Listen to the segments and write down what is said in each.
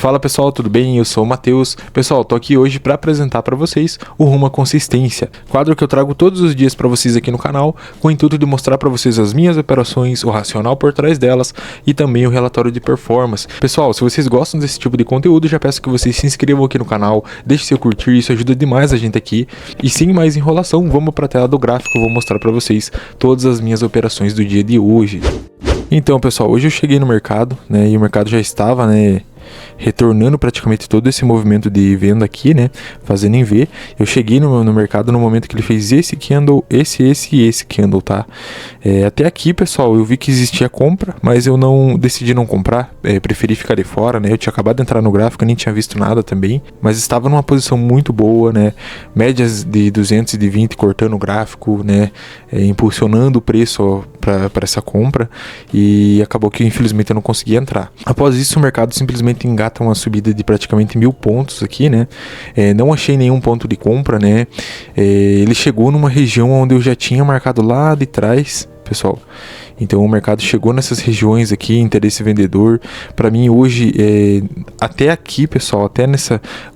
Fala pessoal, tudo bem? Eu sou o Matheus. Pessoal, tô aqui hoje para apresentar para vocês o Rumo à Consistência, quadro que eu trago todos os dias para vocês aqui no canal, com o intuito de mostrar para vocês as minhas operações, o racional por trás delas e também o relatório de performance. Pessoal, se vocês gostam desse tipo de conteúdo, já peço que vocês se inscrevam aqui no canal, deixem seu curtir, isso ajuda demais a gente aqui. E sem mais enrolação, vamos para a tela do gráfico, eu vou mostrar para vocês todas as minhas operações do dia de hoje. Então pessoal, hoje eu cheguei no mercado, né, e o mercado já estava, retornando praticamente todo esse movimento de venda aqui, fazendo em V. Eu cheguei no mercado no momento que ele fez esse candle, esse candle, tá? Até aqui, pessoal, eu vi que existia compra, mas eu decidi não comprar, preferi ficar de fora, eu tinha acabado de entrar no gráfico, nem tinha visto nada também, mas estava numa posição muito boa, médias de 220 cortando o gráfico, impulsionando o preço para essa compra, e acabou que infelizmente eu não consegui entrar. Após isso, o mercado simplesmente engata uma subida de praticamente 1000 pontos aqui, não achei nenhum ponto de compra, ele chegou numa região onde eu já tinha marcado lá de trás, pessoal. Então o mercado chegou nessas regiões aqui, interesse vendedor. Para mim hoje, até aqui, pessoal,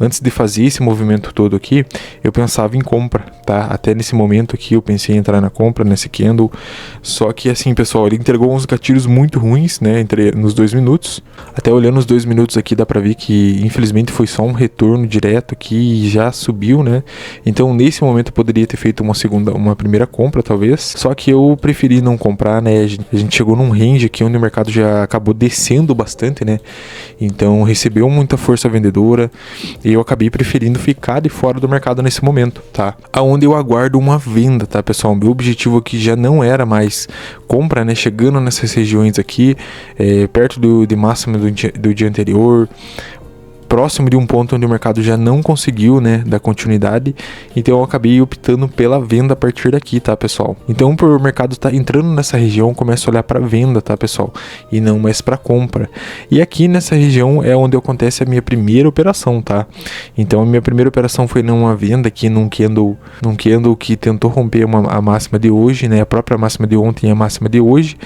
antes de fazer esse movimento todo aqui, eu pensava em compra, tá? Até nesse momento aqui eu pensei em entrar na compra, nesse candle. Só que assim, pessoal, ele entregou uns gatilhos muito ruins, nos 2 minutos. Até olhando os 2 minutos aqui, dá pra ver que infelizmente foi só um retorno direto aqui e já subiu, Então nesse momento eu poderia ter feito uma primeira compra, talvez. Só que eu preferi não comprar, A gente chegou num range aqui onde o mercado já acabou descendo bastante, Então recebeu muita força vendedora e eu acabei preferindo ficar de fora do mercado nesse momento, tá? Aonde eu aguardo uma venda, tá, pessoal? Meu objetivo aqui já não era mais compra, Chegando nessas regiões aqui, perto de máximo do dia anterior, próximo de um ponto onde o mercado já não conseguiu, dar continuidade, então eu acabei optando pela venda a partir daqui, tá, pessoal? Então, por o mercado estar entrando nessa região, eu começo a olhar para venda, tá, pessoal? E não mais para compra. E aqui nessa região é onde acontece a minha primeira operação, tá? Então, a minha primeira operação foi numa venda aqui num candle que tentou romper a máxima de hoje, A própria máxima de ontem e a máxima de hoje,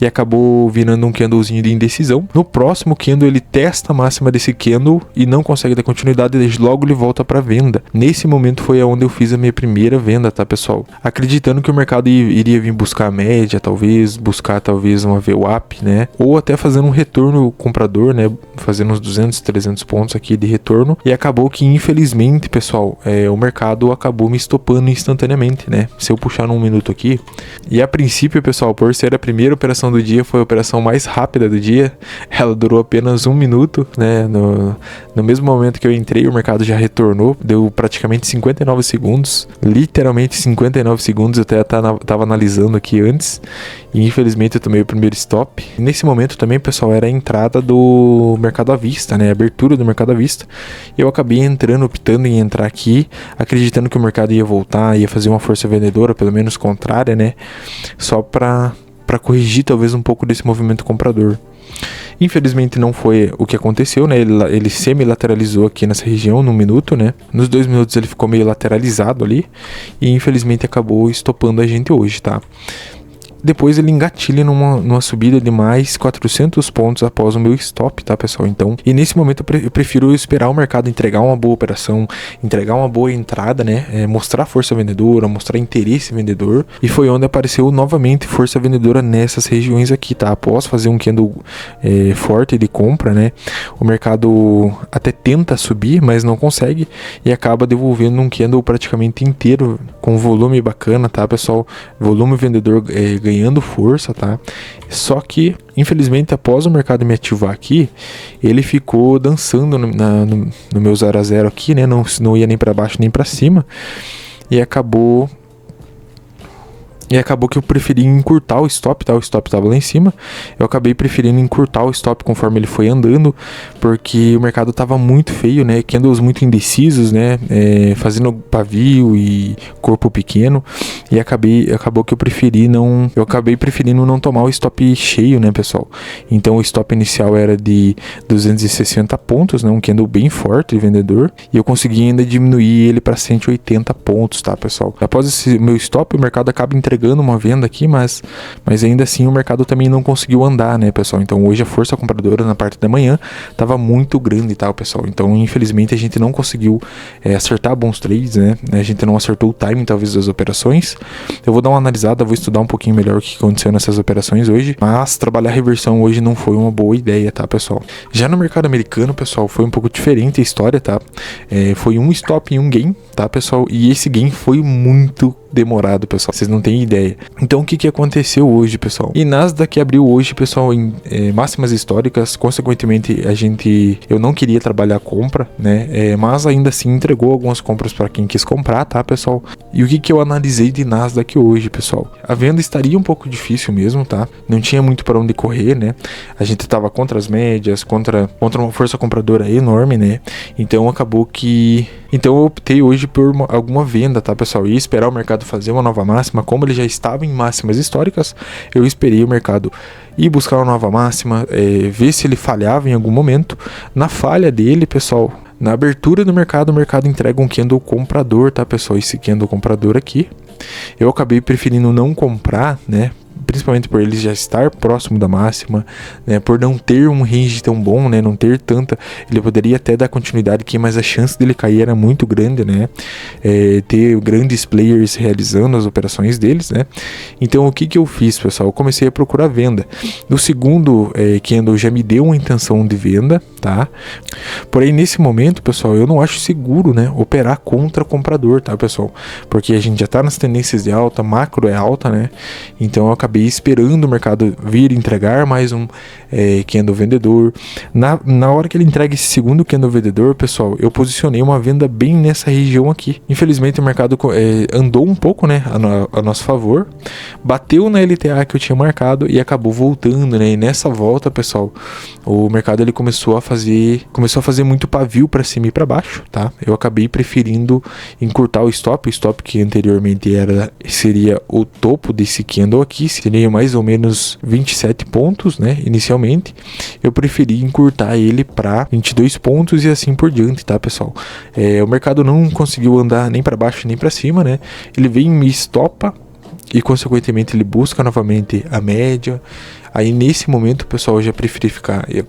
e acabou virando um candlezinho de indecisão. No próximo candle, ele testa a máxima desse candle e não consegue dar continuidade, e logo ele volta para venda. Nesse momento foi onde eu fiz a minha primeira venda, tá, pessoal? Acreditando que o mercado iria vir buscar a média, buscar uma VWAP, ou até fazendo um retorno comprador, fazendo uns 200, 300 pontos aqui de retorno, e acabou que infelizmente, pessoal, o mercado acabou me estopando instantaneamente, Se eu puxar num minuto aqui, e a princípio, pessoal, por ser a primeira operação do dia, foi a operação mais rápida do dia, ela durou apenas 1 minuto, No mesmo momento que eu entrei, o mercado já retornou, deu praticamente 59 segundos, literalmente 59 segundos, eu até tava analisando aqui antes, e infelizmente eu tomei o primeiro stop. Nesse momento também, pessoal, era a entrada do mercado à vista, a abertura do mercado à vista, eu acabei optando em entrar aqui, acreditando que o mercado ia voltar, ia fazer uma força vendedora, pelo menos contrária, só para corrigir talvez um pouco desse movimento comprador. Infelizmente não foi o que aconteceu, ele semi-lateralizou aqui nessa região no minuto, Nos 2 minutos ele ficou meio lateralizado ali e infelizmente acabou estopando a gente hoje, tá? Depois ele engatilha numa subida de mais 400 pontos após o meu stop, tá, pessoal? Então, e nesse momento eu prefiro esperar o mercado entregar uma boa operação, entregar uma boa entrada, mostrar força vendedora, mostrar interesse vendedor. E foi onde apareceu novamente força vendedora nessas regiões aqui, tá? Após fazer um candle forte de compra, o mercado até tenta subir, mas não consegue e acaba devolvendo um candle praticamente inteiro com volume bacana, tá, pessoal? Volume vendedor ganhando força, tá? Só que, infelizmente, após o mercado me ativar aqui, ele ficou dançando no meu 0 a 0 aqui, não ia nem para baixo nem para cima, e acabou que eu preferi encurtar o stop, tá? O stop estava lá em cima. Eu acabei preferindo encurtar o stop conforme ele foi andando, porque o mercado estava muito feio, Candles muito indecisos, fazendo pavio e corpo pequeno. E acabou que eu acabei preferindo não tomar o stop cheio, pessoal? Então o stop inicial era de 260 pontos, um candle bem forte de vendedor. E eu consegui ainda diminuir ele para 180 pontos, tá, pessoal? Após esse meu stop, o mercado acaba entregando carregando uma venda aqui, mas ainda assim o mercado também não conseguiu andar, né, pessoal? Então hoje a força compradora na parte da manhã estava muito grande, tá, pessoal? Então infelizmente a gente não conseguiu acertar bons trades, né? A gente não acertou o timing talvez das operações. Eu vou dar uma analisada, vou estudar um pouquinho melhor o que aconteceu nessas operações hoje, mas trabalhar reversão hoje não foi uma boa ideia, tá, pessoal? Já no mercado americano, pessoal, foi um pouco diferente a história, tá? Foi um stop e um gain, tá, pessoal? E esse gain foi muito demorado, pessoal, vocês não têm ideia. Então o que aconteceu hoje, pessoal? E Nasdaq abriu hoje, pessoal, em máximas históricas. Consequentemente eu não queria trabalhar compra, né, mas ainda assim entregou algumas compras para quem quis comprar, tá, pessoal? E o que eu analisei de Nasdaq hoje, pessoal? A venda estaria um pouco difícil mesmo, tá? Não tinha muito para onde correr, né? A gente tava contra as médias, contra uma força compradora enorme, né? Então acabou que eu optei hoje por alguma venda, tá, pessoal? E esperar o mercado fazer uma nova máxima. Como ele já estava em máximas históricas, eu esperei o mercado ir buscar uma nova máxima, ver se ele falhava em algum momento. Na falha dele, pessoal, na abertura do mercado, o mercado entrega um candle comprador, tá, pessoal? Esse candle comprador aqui, eu acabei preferindo não comprar, né? Principalmente por ele já estar próximo da máxima, né, por não ter um range tão bom, né, não ter tanta, ele poderia até dar continuidade aqui, mas a chance dele cair era muito grande, né, ter grandes players realizando as operações deles, né. Então o que eu fiz, pessoal? Eu comecei a procurar venda. No segundo candle já me deu uma intenção de venda, tá? Porém nesse momento, pessoal, eu não acho seguro, né, operar contra comprador, tá, pessoal? Porque a gente já tá nas tendências de alta, macro é alta, né? Então eu acabei esperando o mercado vir entregar mais um candle vendedor. Na hora que ele entrega esse segundo candle vendedor, pessoal, eu posicionei uma venda bem nessa região aqui. Infelizmente o mercado andou um pouco, né, a nosso favor, bateu na LTA que eu tinha marcado e acabou voltando, né? E nessa volta, pessoal, o mercado ele começou a fazer muito pavio para cima e para baixo, tá? Eu acabei preferindo encurtar o stop que anteriormente seria o topo desse candle aqui, seria mais ou menos 27 pontos, né, inicialmente. Eu preferi encurtar ele para 22 pontos e assim por diante, tá, pessoal? O mercado não conseguiu andar nem para baixo nem para cima, né? Ele vem e me estopa e consequentemente ele busca novamente a média. Aí nesse momento, pessoal, eu já preferi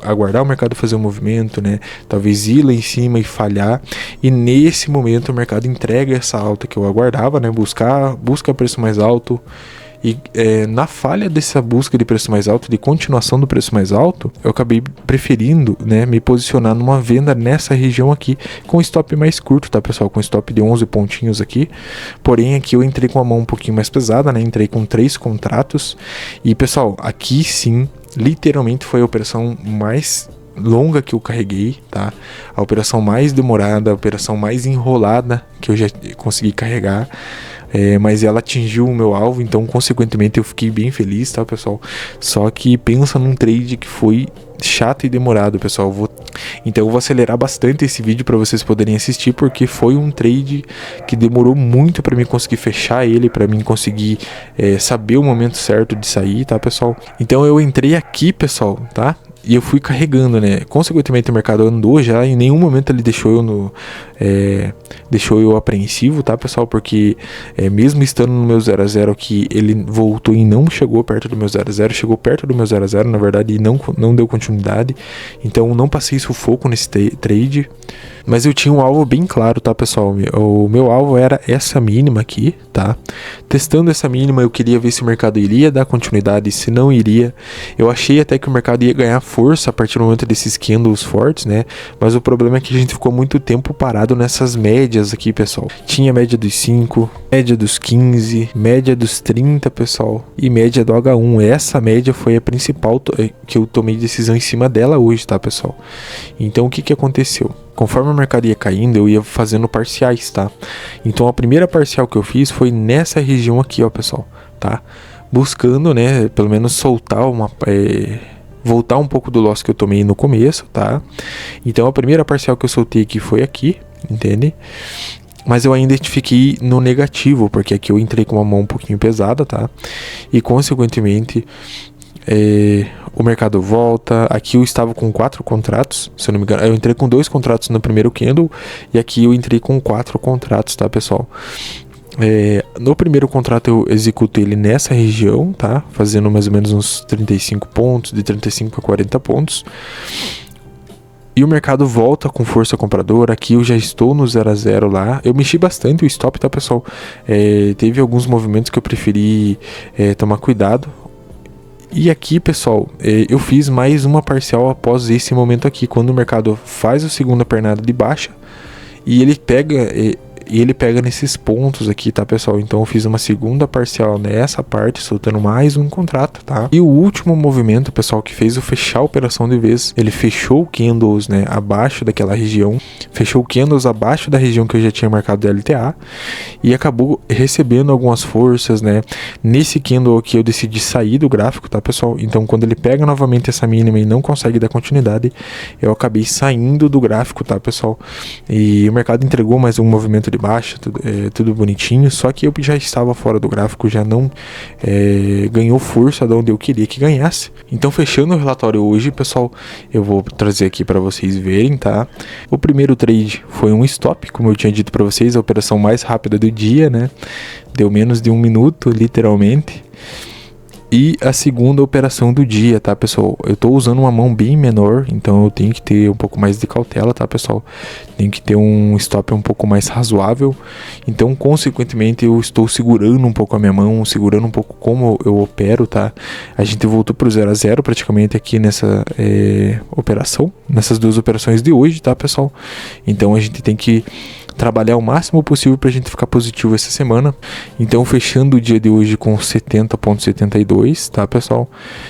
aguardar o mercado fazer um movimento, né? Talvez ir lá em cima e falhar. E nesse momento o mercado entrega essa alta que eu aguardava, né? Busca preço mais alto. E na falha dessa busca de preço mais alto, de continuação do preço mais alto, eu acabei preferindo, né, me posicionar numa venda nessa região aqui, com stop mais curto, tá, pessoal? Com stop de 11 pontinhos aqui. Porém, aqui eu entrei com a mão um pouquinho mais pesada, né? Entrei com 3 contratos. E, pessoal, aqui sim, literalmente foi a operação mais longa que eu carreguei, tá? A operação mais demorada, a operação mais enrolada que eu já consegui carregar. Mas ela atingiu o meu alvo, então consequentemente eu fiquei bem feliz, tá, pessoal? Só que pensa num trade que foi chato e demorado, pessoal. Então eu vou acelerar bastante esse vídeo para vocês poderem assistir, porque foi um trade que demorou muito para mim conseguir fechar ele, para mim conseguir saber o momento certo de sair, tá, pessoal? Então eu entrei aqui, pessoal, tá? E eu fui carregando, né? Consequentemente o mercado andou já, em nenhum momento ele deixou eu apreensivo, tá, pessoal? Porque mesmo estando no meu 0 a 0 aqui, ele voltou e não chegou perto do meu 0 a 0, chegou perto do meu 0 a 0, na verdade, e não deu continuidade. Então não passei sufoco nesse trade. Mas eu tinha um alvo bem claro, tá, pessoal? O meu alvo era essa mínima aqui, tá? Testando essa mínima, eu queria ver se o mercado iria dar continuidade, se não iria. Eu achei até que o mercado ia ganhar força a partir do momento desses candles fortes, né? Mas o problema é que a gente ficou muito tempo parado nessas médias aqui, pessoal. Tinha média dos 5, média dos 15, média dos 30, pessoal, e média do H1. Essa média foi a principal que eu tomei decisão em cima dela hoje, tá, pessoal? Então o que aconteceu? Conforme o mercado ia caindo, eu ia fazendo parciais, tá? Então a primeira parcial que eu fiz foi nessa região aqui, ó, pessoal, tá? Buscando, né, pelo menos soltar voltar um pouco do loss que eu tomei no começo, tá? Então a primeira parcial que eu soltei aqui foi aqui, entende? Mas eu ainda fiquei no negativo, porque aqui eu entrei com uma mão um pouquinho pesada, tá? E consequentemente o mercado volta. Aqui eu estava com 4 contratos, se eu não me engano. Eu entrei com 2 contratos no primeiro candle e aqui eu entrei com 4 contratos, tá, pessoal? No primeiro contrato eu executo ele nessa região, tá? Fazendo mais ou menos uns 35 pontos, de 35 a 40 pontos. E o mercado volta com força compradora. Aqui eu já estou no 0 a 0 lá. Eu mexi bastante o stop, tá, pessoal? Teve alguns movimentos que eu preferi tomar cuidado. E aqui, pessoal, eu fiz mais uma parcial após esse momento aqui, quando o mercado faz a segunda pernada de baixa e ele pega nesses pontos aqui, tá, pessoal? Então eu fiz uma segunda parcial nessa parte, soltando mais um contrato, tá? E o último movimento, pessoal, que fez eu fechar a operação de vez, ele fechou candles, né, abaixo daquela região, fechou candles abaixo da região que eu já tinha marcado de LTA e acabou recebendo algumas forças, né? Nesse candle aqui eu decidi sair do gráfico, tá, pessoal? Então quando ele pega novamente essa mínima e não consegue dar continuidade, eu acabei saindo do gráfico, tá, pessoal? E o mercado entregou mais um movimento de baixa, tudo bonitinho, só que eu já estava fora do gráfico, já não ganhou força de onde eu queria que ganhasse. Então, fechando o relatório hoje, pessoal, eu vou trazer aqui para vocês verem, tá? O primeiro trade foi um stop, como eu tinha dito para vocês, a operação mais rápida do dia, né? Deu menos de 1 minuto, literalmente. E a segunda operação do dia, tá, pessoal? Eu tô usando uma mão bem menor, então eu tenho que ter um pouco mais de cautela, tá, pessoal? Tenho que ter um stop um pouco mais razoável. Então, consequentemente, eu estou segurando um pouco a minha mão, segurando um pouco como eu opero, tá? A gente voltou pro 0 a 0 praticamente aqui nessa operação, nessas duas operações de hoje, tá, pessoal? Então, a gente tem que trabalhar o máximo possível pra gente ficar positivo essa semana. Então, fechando o dia de hoje com 70,72, tá, pessoal?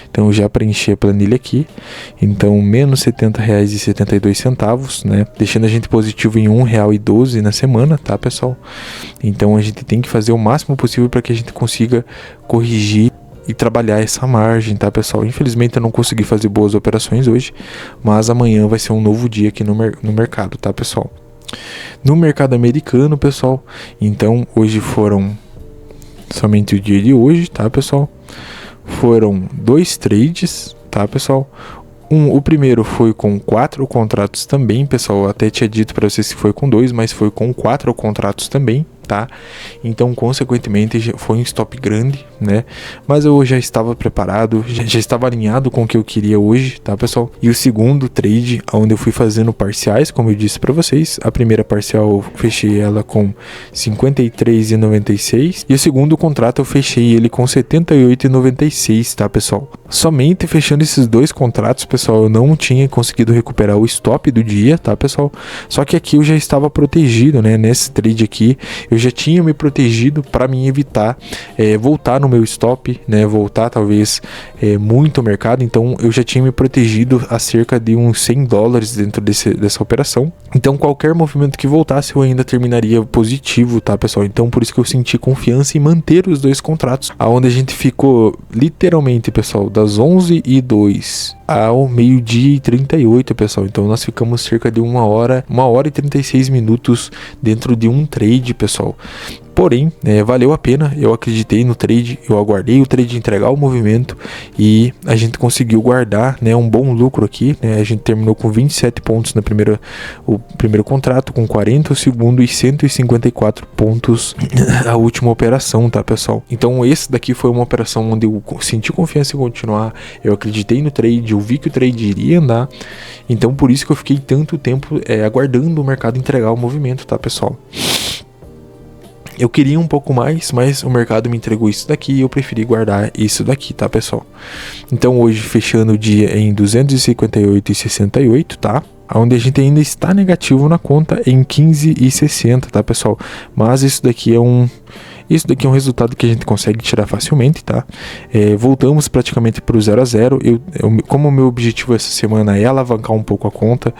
Então, eu já preenchi a planilha aqui. Então, menos R$70,72, né? Deixando a gente positivo em R$1,12 na semana, tá, pessoal? Então, a gente tem que fazer o máximo possível para que a gente consiga corrigir e trabalhar essa margem, tá, pessoal? Infelizmente eu não consegui fazer boas operações hoje, mas amanhã vai ser um novo dia aqui no mercado, tá, pessoal? No mercado americano, pessoal, então hoje foram somente o dia de hoje, tá, pessoal? Foram 2 trades, tá, pessoal? O primeiro foi com 4 contratos também, pessoal. Eu até tinha dito para vocês que foi com 2, mas foi com 4 contratos também, tá? Então, consequentemente, foi um stop grande, né? Mas eu já estava preparado, já estava alinhado com o que eu queria hoje, tá, pessoal? E o segundo trade, onde eu fui fazendo parciais, como eu disse para vocês. A primeira parcial eu fechei ela com 53,96 e o segundo contrato eu fechei ele com 78,96, tá, pessoal? Somente fechando esses 2 contratos, pessoal, eu não tinha conseguido recuperar o stop do dia, tá, pessoal? Só que aqui eu já estava protegido, né? Nesse trade aqui, eu já tinha me protegido para me evitar voltar no meu stop, né? Voltar talvez muito o mercado. Então eu já tinha me protegido a cerca de uns $100 dentro dessa operação. Então qualquer movimento que voltasse eu ainda terminaria positivo, tá, pessoal? Então por isso que eu senti confiança em manter os 2 contratos, aonde a gente ficou literalmente, pessoal, das 11h02 ao 12h38, pessoal. Então nós ficamos cerca de 1 hora e 36 minutos dentro de um trade, pessoal. Porém, valeu a pena, eu acreditei no trade, eu aguardei o trade entregar o movimento e a gente conseguiu guardar, né, um bom lucro aqui, né? A gente terminou com 27 pontos o primeiro contrato, com 40 o segundo e 154 pontos a última operação, tá, pessoal? Então esse daqui foi uma operação onde eu senti confiança em continuar, eu acreditei no trade, eu vi que o trade iria andar, então por isso que eu fiquei tanto tempo aguardando o mercado entregar o movimento, tá, pessoal? Eu queria um pouco mais, mas o mercado me entregou isso daqui e eu preferi guardar isso daqui, tá, pessoal? Então hoje fechando o dia em 258,68, tá? Onde a gente ainda está negativo na conta em 15,60, tá, pessoal? Mas isso daqui é um resultado que a gente consegue tirar facilmente, tá? Voltamos praticamente para o 0 a 0. Como o meu objetivo essa semana é alavancar um pouco a conta,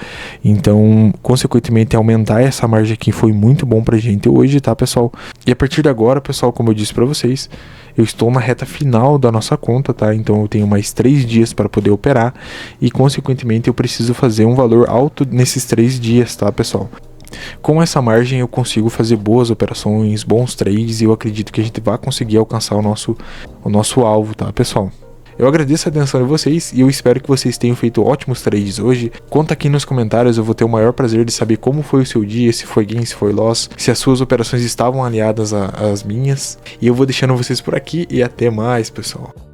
então, consequentemente, aumentar essa margem aqui foi muito bom pra gente hoje, tá, pessoal? E a partir de agora, pessoal, como eu disse para vocês, eu estou na reta final da nossa conta, tá? Então eu tenho mais 3 dias para poder operar e, consequentemente, eu preciso fazer um valor alto nesses 3 dias, tá, pessoal? Com essa margem eu consigo fazer boas operações, bons trades e eu acredito que a gente vai conseguir alcançar o nosso alvo, tá, pessoal? Eu agradeço a atenção de vocês e eu espero que vocês tenham feito ótimos trades hoje. Conta aqui nos comentários, eu vou ter o maior prazer de saber como foi o seu dia, se foi gain, se foi loss, se as suas operações estavam aliadas às minhas. E eu vou deixando vocês por aqui e até mais, pessoal.